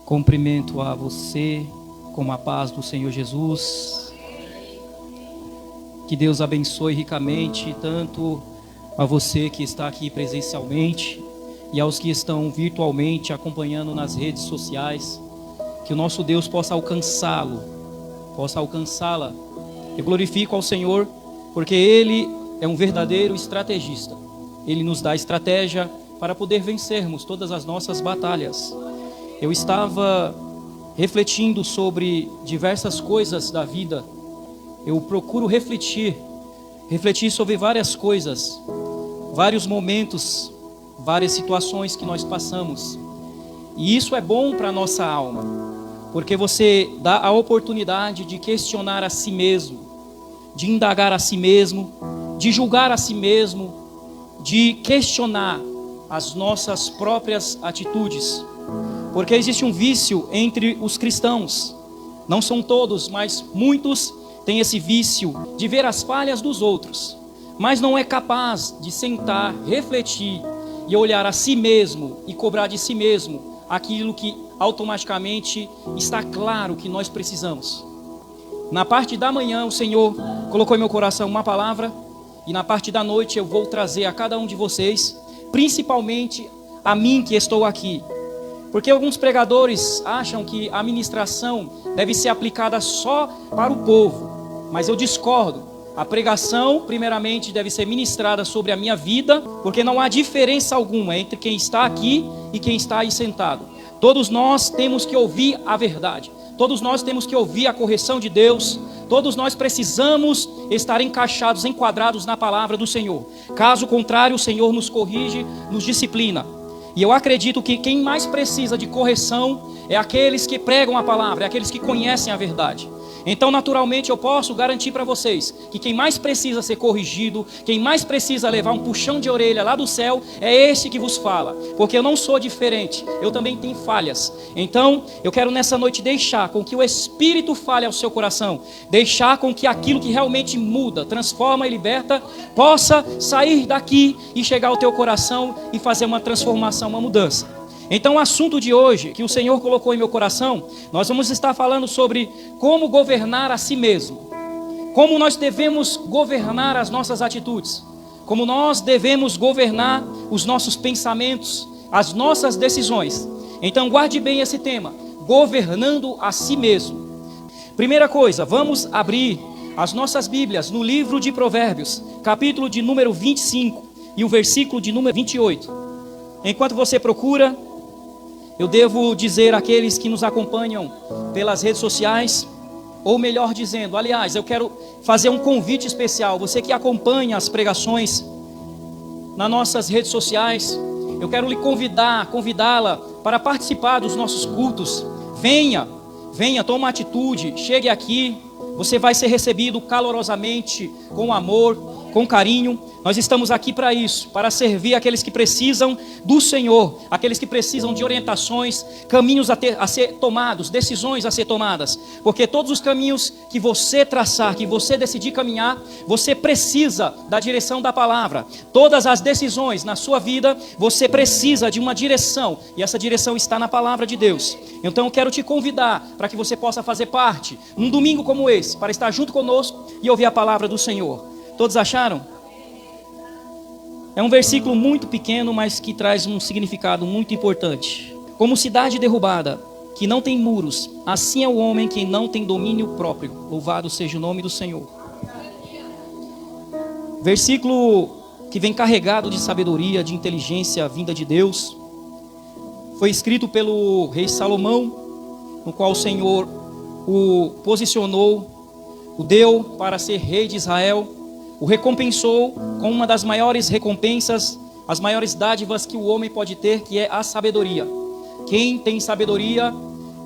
Cumprimento a você com a paz do Senhor Jesus. Que Deus abençoe ricamente tanto a você que está aqui presencialmente e aos que estão virtualmente acompanhando nas redes sociais. Que o nosso Deus possa alcançá-la. Eu glorifico ao Senhor porque Ele é um verdadeiro estrategista. Ele nos dá estratégia para poder vencermos todas as nossas batalhas. Eu estava refletindo sobre diversas coisas da vida. Eu procuro refletir sobre várias coisas, vários momentos, várias situações que nós passamos. E isso é bom para a nossa alma, porque você dá a oportunidade de questionar a si mesmo, de indagar a si mesmo, de julgar a si mesmo, de questionar as nossas próprias atitudes. Porque existe um vício entre os cristãos. Não são todos, mas muitos têm esse vício de ver as falhas dos outros, mas não é capaz de sentar, refletir e olhar a si mesmo e cobrar de si mesmo aquilo que automaticamente está claro que nós precisamos. Na parte da manhã o Senhor colocou em meu coração uma palavra, e na parte da noite eu vou trazer a cada um de vocês, principalmente a mim que estou aqui. Porque alguns pregadores acham que a ministração deve ser aplicada só para o povo, mas eu discordo. A pregação, primeiramente, deve ser ministrada sobre a minha vida, porque não há diferença alguma entre quem está aqui e quem está aí sentado. Todos nós temos que ouvir a verdade, todos nós temos que ouvir a correção de Deus, todos nós precisamos estar encaixados, enquadrados na palavra do Senhor. Caso contrário, o Senhor nos corrige, nos disciplina. E eu acredito que quem mais precisa de correção é aqueles que pregam a palavra, é aqueles que conhecem a verdade. Então, naturalmente, eu posso garantir para vocês que quem mais precisa ser corrigido, quem mais precisa levar um puxão de orelha lá do céu, é este que vos fala. Porque eu não sou diferente, eu também tenho falhas. Então, eu quero nessa noite deixar com que o Espírito fale ao seu coração, deixar com que aquilo que realmente muda, transforma e liberta, possa sair daqui e chegar ao teu coração e fazer uma transformação, uma mudança. Então o assunto de hoje, que o Senhor colocou em meu coração, nós vamos estar falando sobre como governar a si mesmo. Como nós devemos governar as nossas atitudes. Como nós devemos governar os nossos pensamentos, as nossas decisões. Então guarde bem esse tema, governando a si mesmo. Primeira coisa, vamos abrir as nossas Bíblias no livro de Provérbios, capítulo de número 25 e o versículo de número 28. Enquanto você procura, eu devo dizer àqueles que nos acompanham pelas redes sociais, ou melhor dizendo, aliás, eu quero fazer um convite especial. Você que acompanha as pregações nas nossas redes sociais, eu quero lhe convidá-la para participar dos nossos cultos. Venha, toma uma atitude, chegue aqui. Você vai ser recebido calorosamente, com amor, com carinho. Nós estamos aqui para isso, para servir aqueles que precisam do Senhor, aqueles que precisam de orientações, caminhos a ser tomados, decisões a ser tomadas. Porque todos os caminhos que você traçar, que você decidir caminhar, você precisa da direção da palavra. Todas as decisões na sua vida, você precisa de uma direção, e essa direção está na palavra de Deus. Então eu quero te convidar para que você possa fazer parte, num domingo como esse, para estar junto conosco e ouvir a palavra do Senhor. Todos acharam? É um versículo muito pequeno, mas que traz um significado muito importante. Como cidade derrubada, que não tem muros, assim é o homem que não tem domínio próprio. Louvado seja o nome do Senhor. Versículo que vem carregado de sabedoria, de inteligência vinda de Deus. Foi escrito pelo rei Salomão, no qual o Senhor o posicionou, o deu para ser rei de Israel, o recompensou com uma das maiores recompensas, as maiores dádivas que o homem pode ter, que é a sabedoria. Quem tem sabedoria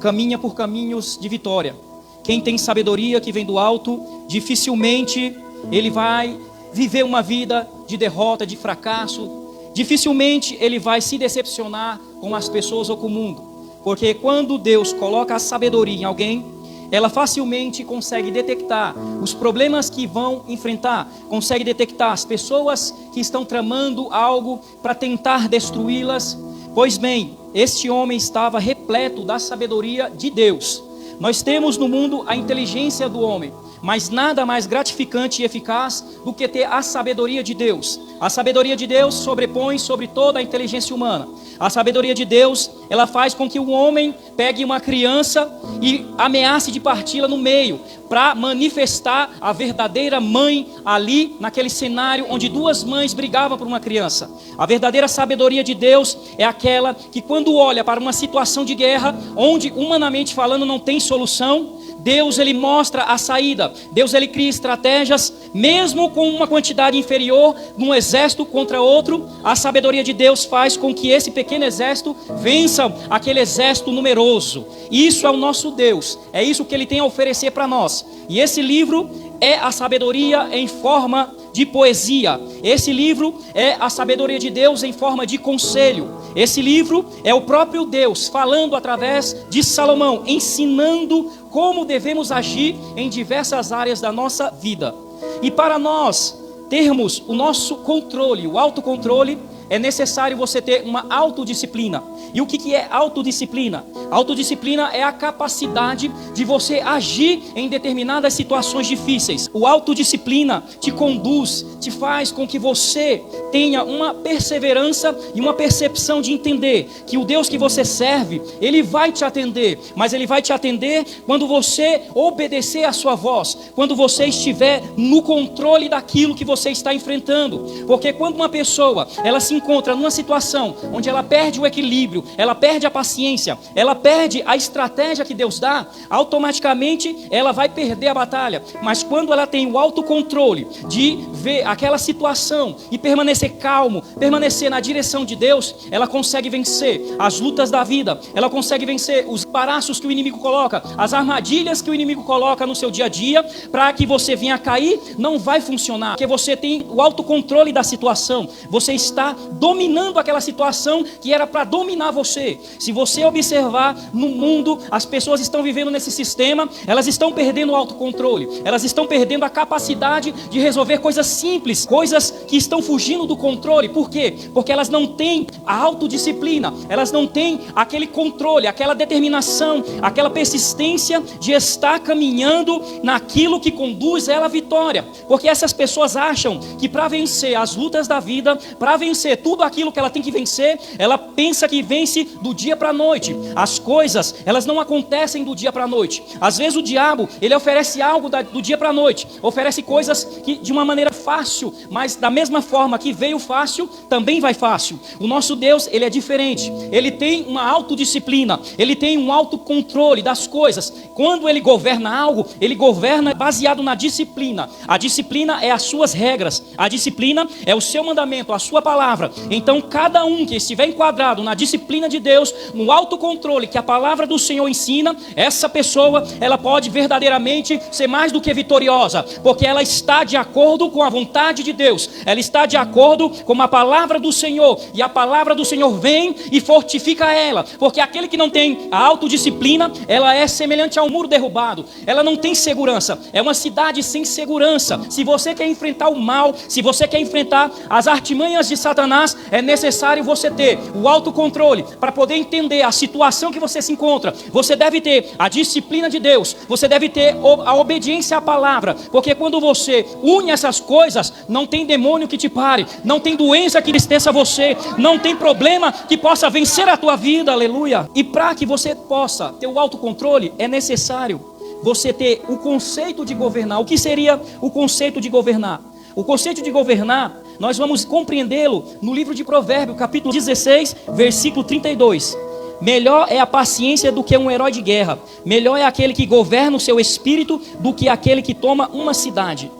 caminha por caminhos de vitória. Quem tem sabedoria que vem do alto, dificilmente ele vai viver uma vida de derrota, de fracasso. Dificilmente ele vai se decepcionar com as pessoas ou com o mundo. Porque quando Deus coloca a sabedoria em alguém, ela facilmente consegue detectar os problemas que vão enfrentar, consegue detectar as pessoas que estão tramando algo para tentar destruí-las. Pois bem, este homem estava repleto da sabedoria de Deus. Nós temos no mundo a inteligência do homem, mas nada mais gratificante e eficaz do que ter a sabedoria de Deus. A sabedoria de Deus sobrepõe sobre toda a inteligência humana. A sabedoria de Deus, ela faz com que o homem pegue uma criança e ameace de parti-la no meio, para manifestar a verdadeira mãe ali, naquele cenário onde duas mães brigavam por uma criança. A verdadeira sabedoria de Deus é aquela que, quando olha para uma situação de guerra, onde humanamente falando não tem solução, Deus, ele mostra a saída. Deus, ele cria estratégias, mesmo com uma quantidade inferior, num exército contra outro. A sabedoria de Deus faz com que esse pequeno exército vença aquele exército numeroso. Isso é o nosso Deus, é isso que ele tem a oferecer para nós. E esse livro é a sabedoria em forma de poesia. Esse livro é a sabedoria de Deus em forma de conselho. Esse livro é o próprio Deus falando através de Salomão, ensinando como devemos agir em diversas áreas da nossa vida. E para nós termos o nosso controle, o autocontrole, é necessário você ter uma autodisciplina. E o que é autodisciplina? Autodisciplina é a capacidade de você agir em determinadas situações difíceis. O autodisciplina te conduz, te faz com que você tenha uma perseverança e uma percepção de entender que o Deus que você serve, ele vai te atender, mas ele vai te atender quando você obedecer a sua voz, quando você estiver no controle daquilo que você está enfrentando. Porque quando uma pessoa, ela se encontra numa situação onde ela perde o equilíbrio, ela perde a paciência, ela perde a estratégia que Deus dá, automaticamente ela vai perder a batalha. Mas quando ela tem o autocontrole de ver aquela situação e permanecer calmo, permanecer na direção de Deus, ela consegue vencer as lutas da vida, ela consegue vencer os embaraços que o inimigo coloca, as armadilhas que o inimigo coloca no seu dia a dia, para que você venha a cair, não vai funcionar, porque você tem o autocontrole da situação, você está dominando aquela situação que era para dominar você. Se você observar no mundo, as pessoas estão vivendo nesse sistema, elas estão perdendo o autocontrole, elas estão perdendo a capacidade de resolver coisas simples, coisas que estão fugindo do controle. Por quê? Porque elas não têm a autodisciplina, elas não têm aquele controle, aquela determinação, aquela persistência de estar caminhando naquilo que conduz ela à vitória. Porque essas pessoas acham que para vencer as lutas da vida, para vencer tudo aquilo que ela tem que vencer, ela pensa que vence do dia para a noite. As coisas, elas não acontecem do dia para a noite. Às vezes o diabo, ele oferece algo do dia para a noite, oferece coisas que de uma maneira fácil, mas da mesma forma que veio fácil, também vai fácil. O nosso Deus, ele é diferente. Ele tem uma autodisciplina, ele tem um autocontrole das coisas. Quando ele governa algo, ele governa baseado na disciplina. A disciplina é as suas regras, a disciplina é o seu mandamento, a sua palavra. Então cada um que estiver enquadrado na disciplina de Deus, no autocontrole que a palavra do Senhor ensina, essa pessoa, ela pode verdadeiramente ser mais do que vitoriosa, porque ela está de acordo com a vontade de Deus, ela está de acordo com a palavra do Senhor, e a palavra do Senhor vem e fortifica ela. Porque aquele que não tem a autodisciplina, ela é semelhante a um muro derrubado, ela não tem segurança, é uma cidade sem segurança. Se você quer enfrentar o mal, se você quer enfrentar as artimanhas de Satanás, é necessário você ter o autocontrole para poder entender a situação que você se encontra. Você deve ter a disciplina de Deus, você deve ter a obediência à palavra, porque quando você une essas coisas, não tem demônio que te pare, não tem doença que entristeça você, não tem problema que possa vencer a tua vida, aleluia. E para que você possa ter o autocontrole, é necessário você ter o conceito de governar. O que seria o conceito de governar? O conceito de governar, nós vamos compreendê-lo no livro de Provérbios, capítulo 16, versículo 32. Melhor é a paciência do que um herói de guerra. Melhor é aquele que governa o seu espírito do que aquele que toma uma cidade.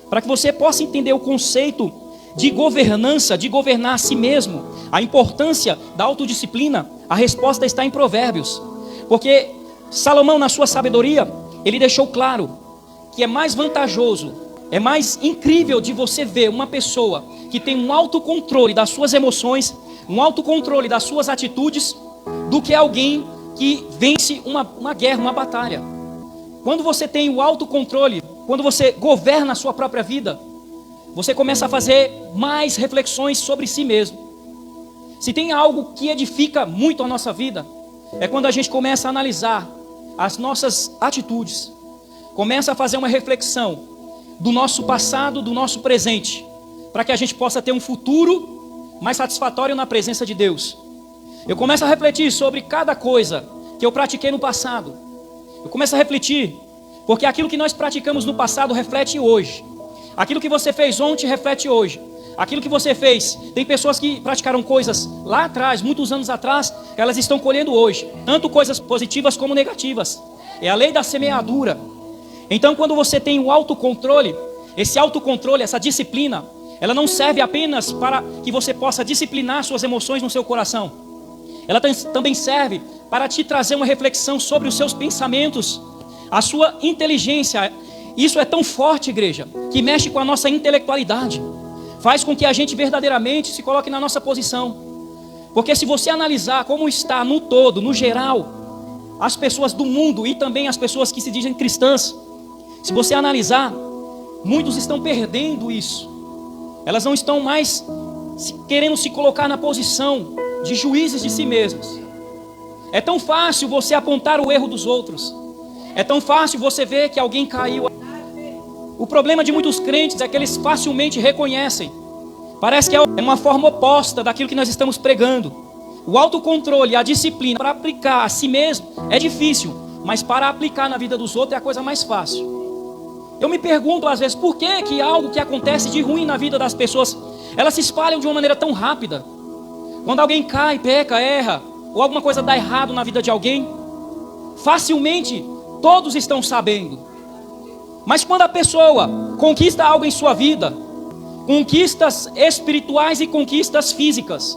Para que você possa entender o conceito de governança, de governar a si mesmo, a importância da autodisciplina, a resposta está em Provérbios. Porque Salomão, na sua sabedoria, ele deixou claro que é mais vantajoso, é mais incrível de você ver uma pessoa que tem um autocontrole das suas emoções, um autocontrole das suas atitudes, do que alguém que vence uma guerra, uma batalha. Quando você tem o autocontrole, quando você governa a sua própria vida, você começa a fazer mais reflexões sobre si mesmo. Se tem algo que edifica muito a nossa vida, é quando a gente começa a analisar as nossas atitudes, começa a fazer uma reflexão do nosso passado, do nosso presente, para que a gente possa ter um futuro mais satisfatório na presença de Deus. Eu começo a refletir sobre cada coisa que eu pratiquei no passado. Eu começo a refletir, porque aquilo que nós praticamos no passado reflete hoje. Aquilo que você fez ontem reflete hoje. Aquilo que você fez, tem pessoas que praticaram coisas lá atrás, muitos anos atrás, elas estão colhendo hoje, tanto coisas positivas como negativas. É a lei da semeadura. Então, quando você tem o autocontrole, esse autocontrole, essa disciplina, ela não serve apenas para que você possa disciplinar suas emoções no seu coração. Ela também serve para te trazer uma reflexão sobre os seus pensamentos, a sua inteligência. Isso é tão forte, igreja, que mexe com a nossa intelectualidade. Faz com que a gente verdadeiramente se coloque na nossa posição. Porque se você analisar como está no todo, no geral, as pessoas do mundo e também as pessoas que se dizem cristãs, se você analisar, muitos estão perdendo isso. Elas não estão mais querendo se colocar na posição de juízes de si mesmos. É tão fácil você apontar o erro dos outros. É tão fácil você ver que alguém caiu. O problema de muitos crentes é que eles facilmente reconhecem. Parece que é uma forma oposta daquilo que nós estamos pregando. O autocontrole, a disciplina para aplicar a si mesmo é difícil, mas para aplicar na vida dos outros é a coisa mais fácil. Eu me pergunto às vezes por que algo que acontece de ruim na vida das pessoas, elas se espalham de uma maneira tão rápida. Quando alguém cai, peca, erra, ou alguma coisa dá errado na vida de alguém, facilmente todos estão sabendo. Mas quando a pessoa conquista algo em sua vida, conquistas espirituais e conquistas físicas,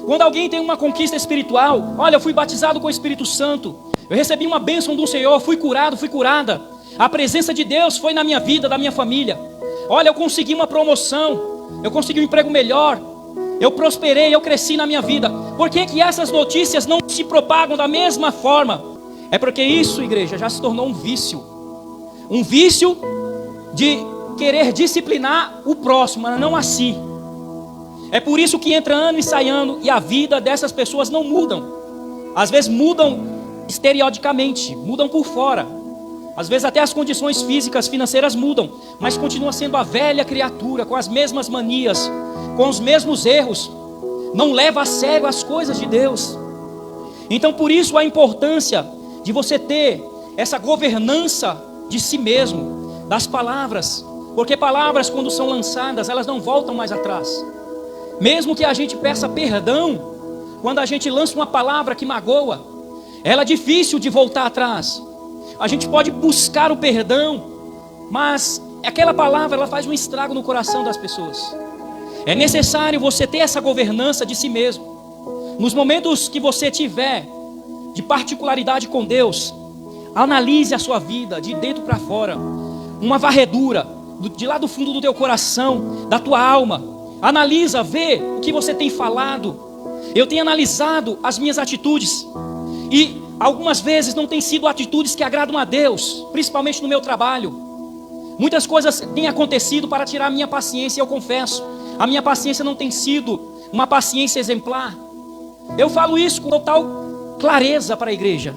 quando alguém tem uma conquista espiritual, olha, eu fui batizado com o Espírito Santo, eu recebi uma bênção do Senhor, fui curado, fui curada, a presença de Deus foi na minha vida, da minha família, olha, eu consegui uma promoção, eu consegui um emprego melhor, eu prosperei, eu cresci na minha vida. Por que essas notícias não se propagam da mesma forma? É porque isso, igreja, já se tornou um vício. Um vício de querer disciplinar o próximo, mas não a si. É por isso que entra ano e sai ano e a vida dessas pessoas não mudam. Às vezes mudam estereoticamente, mudam por fora. Às vezes até as condições físicas, financeiras mudam, mas continua sendo a velha criatura, com as mesmas manias, com os mesmos erros. Não leva a sério as coisas de Deus. Então por isso a importância de você ter essa governança de si mesmo, das palavras, porque palavras quando são lançadas, elas não voltam mais atrás. Mesmo que a gente peça perdão, quando a gente lança uma palavra que magoa, ela é difícil de voltar atrás. A gente pode buscar o perdão, mas aquela palavra ela faz um estrago no coração das pessoas. É necessário você ter essa governança de si mesmo. Nos momentos que você tiver de particularidade com Deus, analise a sua vida de dentro para fora. Uma varredura de lá do fundo do teu coração, da tua alma. Analisa, vê o que você tem falado. Eu tenho analisado as minhas atitudes e algumas vezes não tem sido atitudes que agradam a Deus, principalmente no meu trabalho. Muitas coisas têm acontecido para tirar a minha paciência, eu confesso. A minha paciência não tem sido uma paciência exemplar. Eu falo isso com total clareza para a igreja.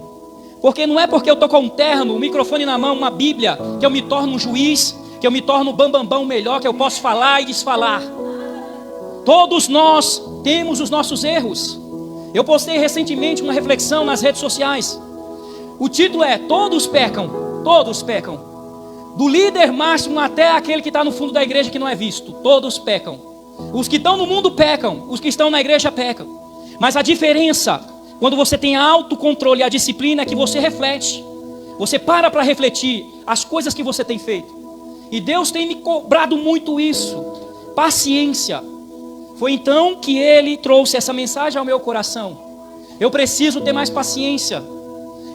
Porque não é porque eu estou com um terno, um microfone na mão, uma Bíblia, que eu me torno um juiz, que eu me torno um bambambão melhor, que eu posso falar e desfalar. Todos nós temos os nossos erros. Eu postei recentemente uma reflexão nas redes sociais. O título é Todos pecam, todos pecam. Do líder máximo até aquele que está no fundo da igreja que não é visto. Todos pecam. Os que estão no mundo pecam, os que estão na igreja pecam. Mas a diferença, quando você tem autocontrole e a disciplina, é que você reflete. Você para refletir as coisas que você tem feito. E Deus tem me cobrado muito isso. Paciência. Foi então que Ele trouxe essa mensagem ao meu coração. Eu preciso ter mais paciência.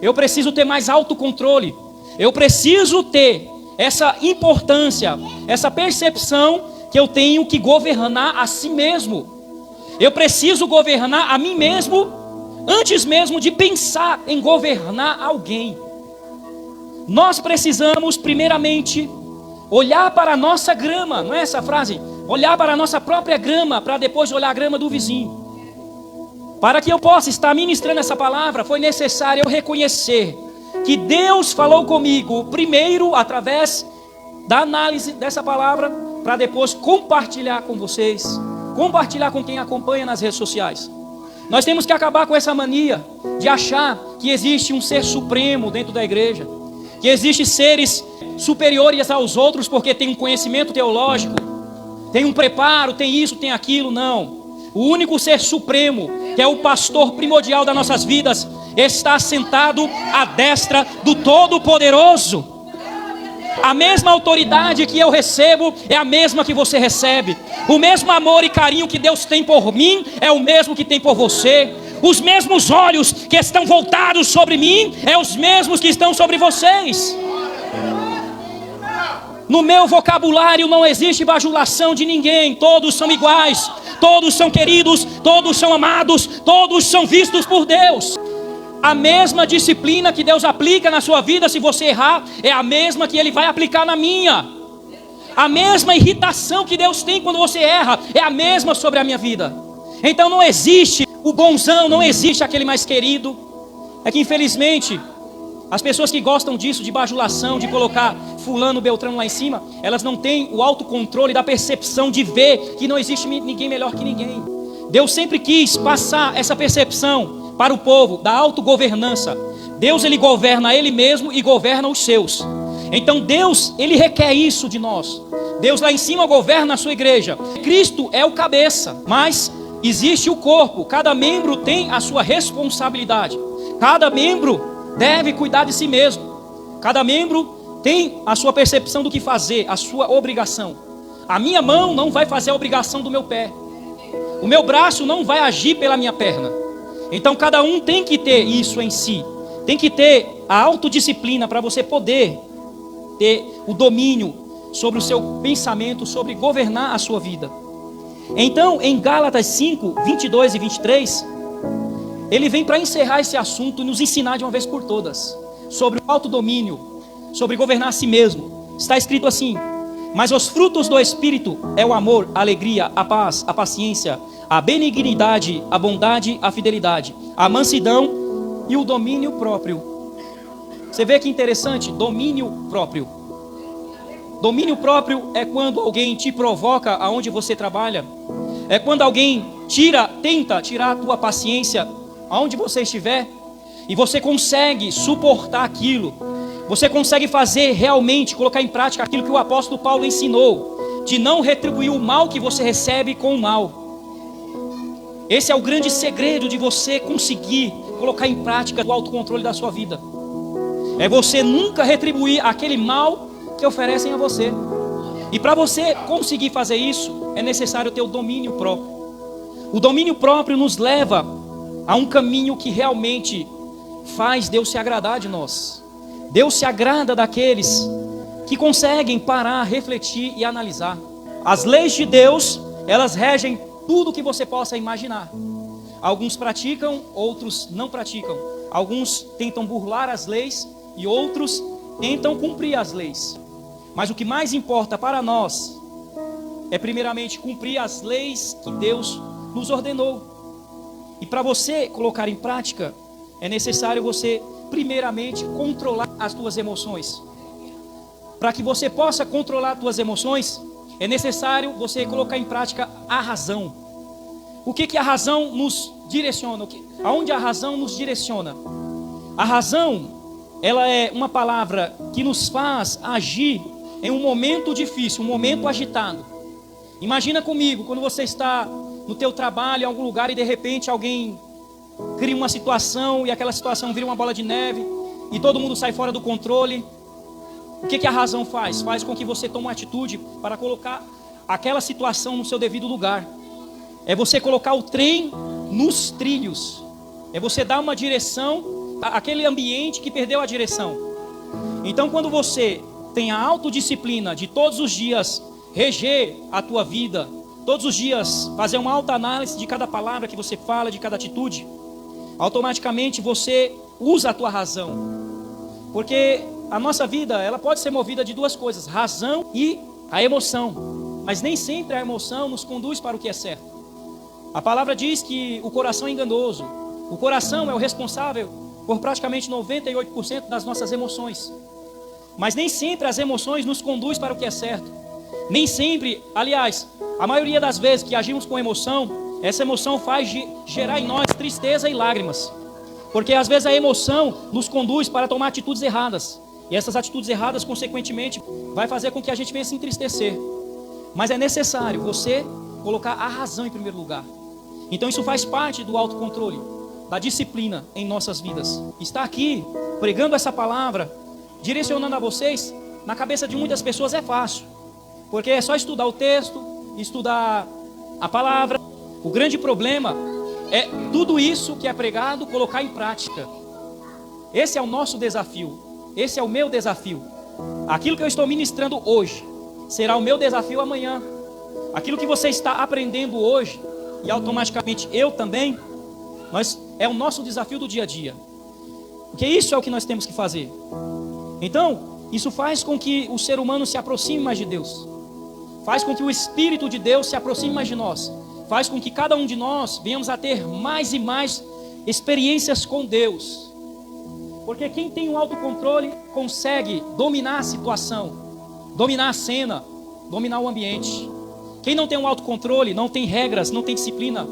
Eu preciso ter mais autocontrole. Eu preciso ter essa importância, essa percepção que eu tenho que governar a si mesmo. Eu preciso governar a mim mesmo antes mesmo de pensar em governar alguém. Nós precisamos primeiramente olhar para a nossa grama, não é essa frase? Olhar para a nossa própria grama para depois olhar a grama do vizinho. Para que eu possa estar ministrando essa palavra, foi necessário eu reconhecer que Deus falou comigo primeiro através da análise dessa palavra, para depois compartilhar com vocês, compartilhar com quem acompanha nas redes sociais. Nós temos que acabar com essa mania de achar que existe um ser supremo dentro da igreja, que existem seres superiores aos outros porque tem um conhecimento teológico, tem um preparo, tem isso, tem aquilo. Não. O único ser supremo, que é o pastor primordial das nossas vidas, está sentado à destra do Todo-Poderoso. A mesma autoridade que eu recebo é a mesma que você recebe. O mesmo amor e carinho que Deus tem por mim é o mesmo que tem por você. Os mesmos olhos que estão voltados sobre mim é os mesmos que estão sobre vocês. No meu vocabulário não existe bajulação de ninguém. Todos são iguais, todos são queridos, todos são amados, todos são vistos por Deus. A mesma disciplina que Deus aplica na sua vida, se você errar, é a mesma que Ele vai aplicar na minha. A mesma irritação que Deus tem quando você erra, é a mesma sobre a minha vida. Então não existe o bonzão, não existe aquele mais querido. É que infelizmente, as pessoas que gostam disso, de bajulação, de colocar fulano, beltrano lá em cima, elas não têm o autocontrole da percepção de ver que não existe ninguém melhor que ninguém. Deus sempre quis passar essa percepção para o povo da autogovernança. Deus, Ele governa Ele mesmo e governa os seus. Então Deus, Ele requer isso de nós. Deus lá em cima governa a sua igreja. Cristo é o cabeça, mas existe o corpo. Cada membro tem a sua responsabilidade. Cada membro deve cuidar de si mesmo. Cada membro tem a sua percepção do que fazer, a sua obrigação. A minha mão não vai fazer a obrigação do meu pé. O meu braço não vai agir pela minha perna. Então cada um tem que ter isso em si. Tem que ter a autodisciplina para você poder ter o domínio sobre o seu pensamento, sobre governar a sua vida. Então em Gálatas 5, 22 e 23, ele vem para encerrar esse assunto e nos ensinar de uma vez por todas sobre o autodomínio, sobre governar a si mesmo. Está escrito assim: mas os frutos do Espírito é o amor, a alegria, a paz, a paciência, a benignidade, a bondade, a fidelidade, a mansidão e o domínio próprio. Você vê que interessante? Domínio próprio. Domínio próprio é quando alguém te provoca aonde você trabalha. É quando alguém tenta tirar a tua paciência aonde você estiver. E você consegue suportar aquilo. Você consegue fazer realmente, colocar em prática aquilo que o apóstolo Paulo ensinou, de não retribuir o mal que você recebe com o mal. Esse é o grande segredo de você conseguir colocar em prática o autocontrole da sua vida. É você nunca retribuir aquele mal que oferecem a você. E para você conseguir fazer isso, é necessário ter o domínio próprio. O domínio próprio nos leva a um caminho que realmente faz Deus se agradar de nós. Deus se agrada daqueles que conseguem parar, refletir e analisar. As leis de Deus, elas regem tudo que você possa imaginar. Alguns praticam, outros não praticam. Alguns tentam burlar as leis e outros tentam cumprir as leis. Mas o que mais importa para nós é primeiramente cumprir as leis que Deus nos ordenou. E para você colocar em prática, é necessário você primeiramente controlar as tuas emoções. Para que você possa controlar as tuas emoções, é necessário você colocar em prática a razão. O que a razão nos direciona? Aonde a razão nos direciona? A razão, ela é uma palavra que nos faz agir em um momento difícil, um momento agitado. Imagina comigo, quando você está no teu trabalho, em algum lugar, e de repente alguém cria uma situação, e aquela situação vira uma bola de neve, e todo mundo sai fora do controle. O que a razão faz? Faz com que você tome uma atitude para colocar aquela situação no seu devido lugar. É você colocar o trem nos trilhos. É você dar uma direção àquele ambiente que perdeu a direção. Então quando você tem a autodisciplina de todos os dias reger a tua vida, todos os dias fazer uma autoanálise de cada palavra que você fala, de cada atitude, automaticamente você usa a tua razão. Porque a nossa vida, ela pode ser movida de duas coisas: razão e a emoção. Mas nem sempre a emoção nos conduz para o que é certo. A palavra diz que o coração é enganoso. O coração é o responsável por praticamente 98% das nossas emoções. Mas nem sempre as emoções nos conduzem para o que é certo. Nem sempre, aliás, a maioria das vezes que agimos com emoção, essa emoção faz gerar em nós tristeza e lágrimas. Porque às vezes a emoção nos conduz para tomar atitudes erradas. E essas atitudes erradas, consequentemente, vai fazer com que a gente venha se entristecer. Mas é necessário você colocar a razão em primeiro lugar. Então isso faz parte do autocontrole, da disciplina em nossas vidas. Estar aqui, pregando essa palavra, direcionando a vocês, na cabeça de muitas pessoas é fácil. Porque é só estudar o texto, estudar a palavra. O grande problema é tudo isso que é pregado, colocar em prática. Esse é o nosso desafio. Esse é o meu desafio. Aquilo que eu estou ministrando hoje será o meu desafio amanhã. Aquilo que você está aprendendo hoje, e automaticamente eu também, é o nosso desafio do dia a dia. Porque isso é o que nós temos que fazer. Então, isso faz com que o ser humano se aproxime mais de Deus. Faz com que o Espírito de Deus se aproxime mais de nós. Faz com que cada um de nós venhamos a ter mais e mais experiências com Deus. Porque quem tem um autocontrole consegue dominar a situação, dominar a cena, dominar o ambiente. Quem não tem um autocontrole, não tem regras, não tem disciplina,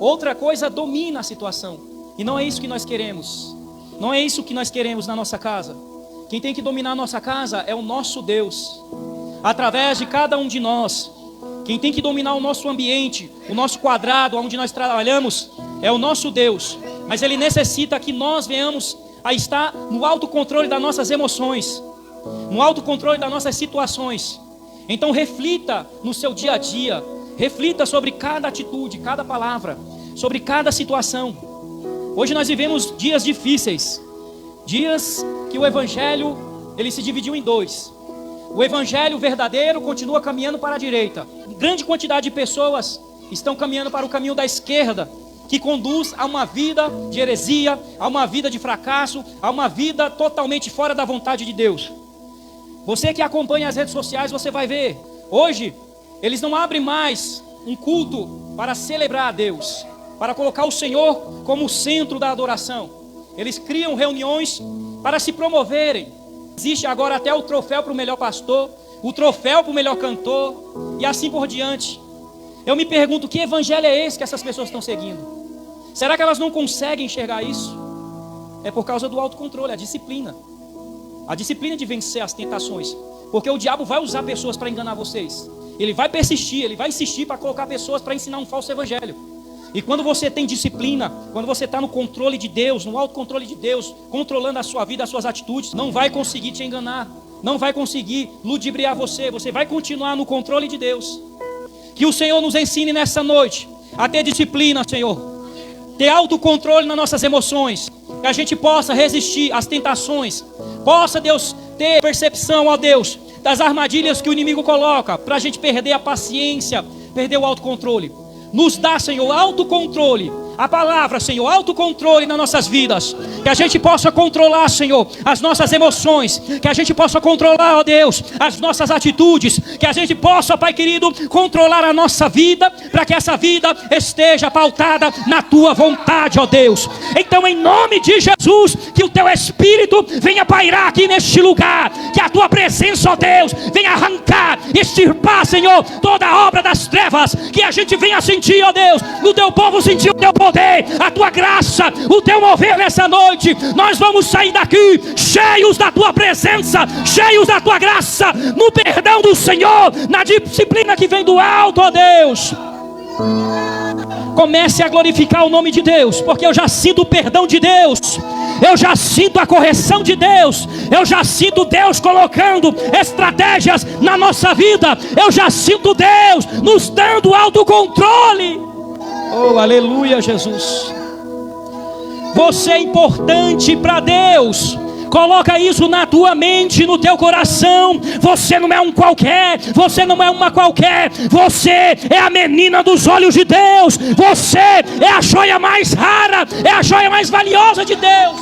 outra coisa domina a situação. E não é isso que nós queremos. Não é isso que nós queremos na nossa casa. Quem tem que dominar a nossa casa é o nosso Deus. Através de cada um de nós. Quem tem que dominar o nosso ambiente, o nosso quadrado, onde nós trabalhamos, é o nosso Deus. Mas Ele necessita que nós venhamos a estar no autocontrole das nossas emoções, no autocontrole das nossas situações. Então reflita no seu dia a dia, reflita sobre cada atitude, cada palavra, sobre cada situação. Hoje nós vivemos dias difíceis, dias que o Evangelho ele se dividiu em dois. O Evangelho verdadeiro continua caminhando para a direita. Grande quantidade de pessoas estão caminhando para o caminho da esquerda, que conduz a uma vida de heresia, a uma vida de fracasso, a uma vida totalmente fora da vontade de Deus. Você que acompanha as redes sociais, você vai ver. Hoje, eles não abrem mais um culto para celebrar a Deus, para colocar o Senhor como o centro da adoração. Eles criam reuniões para se promoverem. Existe agora até o troféu para o melhor pastor, o troféu para o melhor cantor, e assim por diante. Eu me pergunto, que evangelho é esse que essas pessoas estão seguindo? Será que elas não conseguem enxergar isso? É por causa do autocontrole, a disciplina. A disciplina de vencer as tentações. Porque o diabo vai usar pessoas para enganar vocês. Ele vai persistir, ele vai insistir para colocar pessoas para ensinar um falso evangelho. E quando você tem disciplina, quando você está no controle de Deus, no autocontrole de Deus, controlando a sua vida, as suas atitudes, não vai conseguir te enganar, não vai conseguir ludibriar você, você vai continuar no controle de Deus. Que o Senhor nos ensine nessa noite a ter disciplina, Senhor, ter autocontrole nas nossas emoções, que a gente possa resistir às tentações, possa, Deus, ter percepção, ó Deus, das armadilhas que o inimigo coloca, para a gente perder a paciência, perder o autocontrole. Nos dá, Senhor, autocontrole. A palavra, Senhor, autocontrole nas nossas vidas. Que a gente possa controlar, Senhor, as nossas emoções. Que a gente possa controlar, ó Deus, as nossas atitudes. Que a gente possa, Pai querido, controlar a nossa vida, para que essa vida esteja pautada na Tua vontade, ó Deus. Então, em nome de Jesus, que o Teu Espírito venha pairar aqui neste lugar. Que a Tua presença, ó Deus, venha arrancar, extirpar, Senhor, toda a obra das trevas. Que a gente venha sentir, ó Deus, no Teu povo sentir o Teu poder, a Tua graça, o Teu mover nessa noite. Nós vamos sair daqui cheios da Tua presença, cheios da Tua graça, no perdão do Senhor, na disciplina que vem do alto, ó Deus. Comece a glorificar o nome de Deus, porque eu já sinto o perdão de Deus, eu já sinto a correção de Deus, eu já sinto Deus colocando estratégias na nossa vida, eu já sinto Deus nos dando autocontrole. Oh, aleluia, Jesus. Você é importante para Deus. Coloca isso na tua mente, no teu coração. Você não é um qualquer, você não é uma qualquer. Você é a menina dos olhos de Deus. Você é a joia mais rara, é a joia mais valiosa de Deus.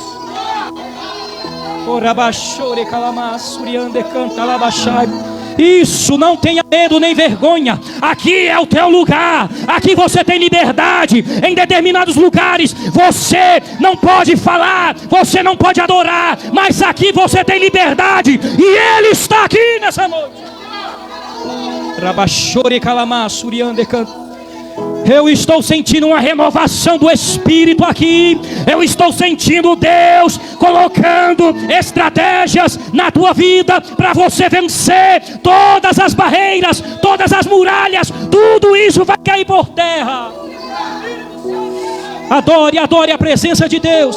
Isso, não tenha medo nem vergonha. Aqui é o teu lugar. Aqui você tem liberdade. Em determinados lugares você não pode falar, você não pode adorar, mas aqui você tem liberdade. E Ele está aqui nessa noite. Rabachore calamar, suriande canta. Eu estou sentindo uma renovação do Espírito aqui. Eu estou sentindo Deus colocando estratégias na tua vida para você vencer todas as barreiras, todas as muralhas. Tudo isso vai cair por terra. Adore, adore a presença de Deus.